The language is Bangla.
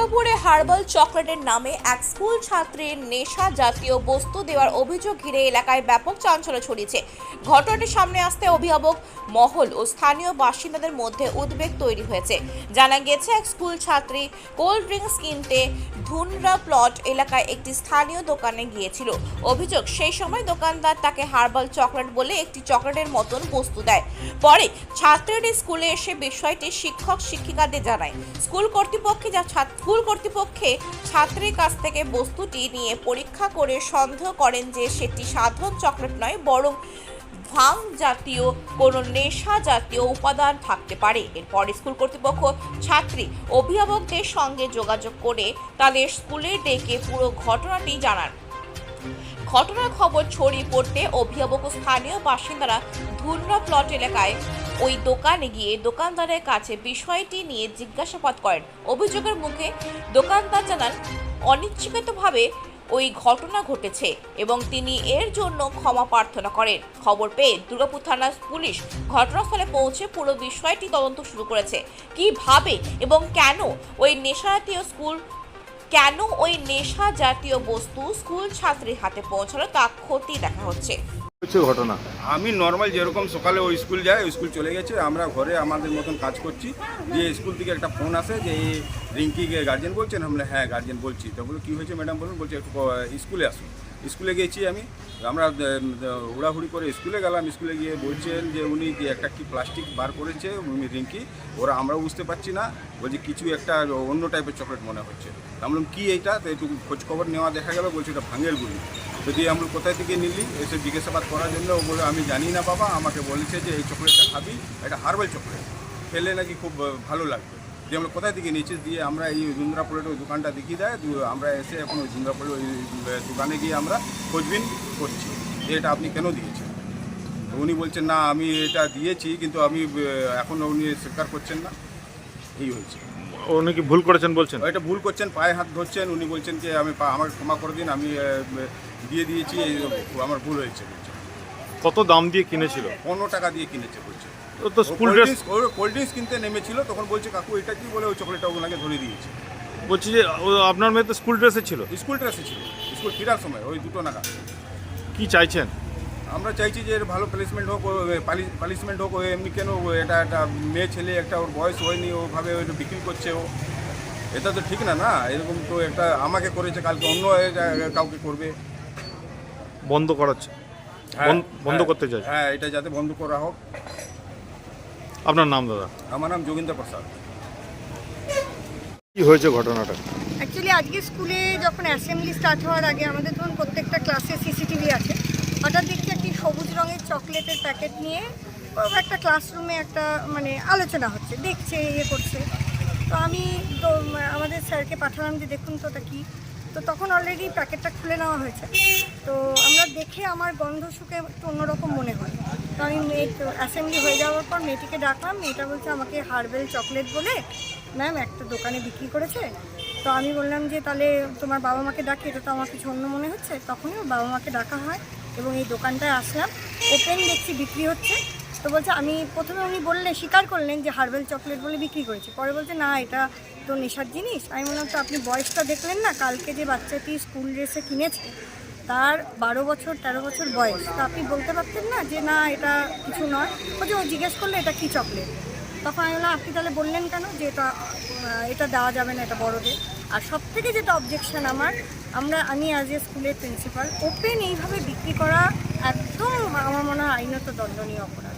দুর্গাপুরে হার্বাল চকলেটের নামে এক স্কুল ছাত্রীর নেশা জাতীয় বস্তু দেওয়ার অভিযোগ ঘিরে এলাকায় ব্যাপক চাঞ্চল্য ছড়িয়েছে। ঘটনাটি সামনে আসতে অভিভাবক মহল ও স্থানীয় বাসিন্দাদের মধ্যে উদ্বেগ তৈরি হয়েছে। জানা গেছে, এক স্কুল ছাত্রী কোল্ড ড্রিঙ্কস কিনতে ধুনরা প্লট এলাকায় একটি স্থানীয় দোকানে গিয়েছিল। অভিযোগ, সেই সময় দোকানদার তাকে হার্বাল চকলেট বলে একটি চকলেটের মতন বস্তু দেয়। পরে ছাত্রীটি স্কুলে এসে বিষয়টি শিক্ষক শিক্ষিকাদের জানায়। স্কুল কর্তৃপক্ষে ছাত্রীর কাছ থেকে বস্তুটি নিয়ে পরীক্ষা করে সন্দেহ করেন যে সেটি সাধারণ চকলেট নয়, বরং ভাং জাতীয় কোনো নেশা জাতীয় উপাদান থাকতে পারে। এরপর স্কুল কর্তৃপক্ষ ছাত্রী অভিভাবকদের সঙ্গে যোগাযোগ করে তাদের স্কুলে ডেকে পুরো ঘটনাটি জানান। ঘটনার খবর ছড়িয়ে পড়তে অভিভাবক ও স্থানীয় বাসিন্দারা ধুনরা প্লট এলাকায় ওই দোকানে গিয়ে দোকানদারের কাছে বিষয়টি নিয়ে জিজ্ঞাসাবাদ করেন। অভিযোগের মুখে দোকানদার জানান, অনিচ্ছাকৃতভাবে ওই ঘটনা ঘটেছে এবং তিনি এর জন্য ক্ষমা প্রার্থনা করেন। খবর পেয়ে দুর্গাপুর থানার পুলিশ ঘটনাস্থলে পৌঁছে পুরো বিষয়টি তদন্ত শুরু করেছে। কিভাবে এবং কেন ওই নেশা জাতীয় বস্তু স্কুল ছাত্রীর হাতে পৌঁছালো তা খতিয়ে দেখা হচ্ছে। ঘটনা আমি নর্মাল যেরকম সকালে ওই স্কুল যাই, ওই স্কুল চলে গেছে, আমরা ঘরে আমাদের মতন কাজ করছি, যে স্কুল থেকে একটা ফোন আসে যে এই রিঙ্কিকে গার্জেন বলছেন। আমরা হ্যাঁ গার্জেন বলছি। তো বলো কী হয়েছে ম্যাডাম বলুন। বলছে একটু স্কুলে আসুন। স্কুলে গেছি আমরা হুড়াহুড়ি করে স্কুলে গেলাম। স্কুলে গিয়ে বলছেন যে উনি যে একটা কি প্লাস্টিক বার করেছে উনি রিঙ্কি, আমরাও বুঝতে পারছি না। বলছে কিছু একটা অন্য টাইপের চকলেট মনে হচ্ছে। আমরা বললাম কী এইটা, তো একটু খোঁজখবর নেওয়া দেখা গেল। বলছে এটা ভাঙের গুলি। যদি আমরা কোথায় থেকে নিলি এসে জিজ্ঞাসাবাদ করার জন্য বলে আমি জানি না বাবা, আমাকে বলেছে যে এই চকলেটটা খাবি, এটা হার্বাল চকলেট, খেলে নাকি খুব ভালো লাগবে। যে আমরা কোথায় থেকে নিয়েছি দিয়ে আমরা এই ধুন্দ্রাপুরের ওই দোকানটা দেখিয়ে দেয়। আমরা এসে এখন ওই ধুন্দ্রাপুরের ওই দোকানে গিয়ে আমরা খোঁজবিন করছি যে এটা আপনি কেন দিয়েছেন। তো উনি বলছেন না আমি এটা দিয়েছি, কিন্তু আমি এখন উনি স্বীকার করছেন না। এই হয়েছে। উনি কি ভুল করেছেন বলছেন? এটা ভুল করছেন, পায়ে হাত ধরছেন। উনি বলছেন যে আমাকে ক্ষমা করে দিন, আমি দিয়ে দিয়েছি, আমার ভুল হয়েছে বলছে। কত দাম দিয়ে কিনেছিল? 15 টাকা দিয়ে কিনেছে বলছে। তো স্কুল ড্রেস কোল্ড ড্রিঙ্কস কিনতে নেমেছিল, তখন বলছে কাকু এটা কি বলে ওই চকলেটটা ওনাকে ধরে দিয়েছে। বলছি যে আপনার মেয়ে তো স্কুল ড্রেসে ছিল? স্কুল ড্রেসে ছিল, স্কুল ফেরার সময় ওই 2 নাগাদ। কি চাইছেন? আমরা চাইছি যে এর ভালো প্লেসমেন্ট হোক, পানিশমেন্ট হোক। এমনি কেন এটা একটা মেয়ে ছেলে, একটা ওর বয়স হয়নি, ওভাবে ওইটা বিক্রি করছে ও, এটা তো ঠিক না। না এরকম তো একটা আমাকে করেছে, কালকে অন্য কাউকে করবে। বন্ধ করাচ্ছে, বন্ধ করতে চাই। হ্যাঁ, এটা যাতে বন্ধ করা হোক। আপনার নাম দাদা? আমার নাম যোগেন্দ্র প্রসাদ। কি হয়েছে ঘটনাটা? অ্যাকচুয়ালি আজকে স্কুলে যখন অ্যাসেম্বলি স্টার্ট হওয়ার আগে আমাদের ধরুন প্রত্যেকটা ক্লাসে সিসিটিভি আছে। হঠাৎ দেখছি একটি সবুজ রঙের চকলেটের প্যাকেট নিয়ে একটা ক্লাসরুমে একটা আলোচনা হচ্ছে, দেখছে, করছে। তো আমি তো আমাদের স্যারকে পাঠালাম যে দেখুন তো ওটা কী। তো তখন অলরেডি প্যাকেটটা খুলে নেওয়া হয়েছে। তো আমরা দেখে আমার গন্ধ শুকে একটু অন্যরকম মনে হয়। তো আমি অ্যাসেম্বলি হয়ে যাওয়ার পর মেয়েটিকে ডাকলাম। মেয়েটা বলছে আমাকে হার্বাল চকলেট বলে ম্যাম একটা দোকানে বিক্রি করেছে। তো আমি বললাম যে তাহলে তোমার বাবা মাকে ডাকি, এটা তো আমার কিছু অন্য মনে হচ্ছে। তখনই ওর বাবা মাকে ডাকা হয় এবং এই দোকানটায় আসলাম। ওপেন দেখছি বিক্রি হচ্ছে। তো বলছে আমি প্রথমে উনি স্বীকার করলেন যে হার্বাল চকলেট বলে বিক্রি করেছে। পরে বলছে না এটা তো নেশার জিনিস। আমি বললাম তো আপনি বয়সটা দেখলেন না, কালকে যে বাচ্চাটি স্কুল ড্রেসে কিনেছে তার 12 বছর 13 বছর বয়স। তো আপনি বলতে পারতেন না যে না এটা কিছু নয়। বলছে ও জিজ্ঞেস করলে এটা কী চকলেট। তখন আমি বললাম আপনি তাহলে বললেন কেন যে এটা দেওয়া যাবে না, এটা বড়দের। আর সবথেকে যেটা অবজেকশন আমি অ্যাজ এ স্কুলের প্রিন্সিপাল, ওপেন এইভাবে বিক্রি করা একদম আমার মনে হয় আইনত দণ্ডনীয় অপরাধ।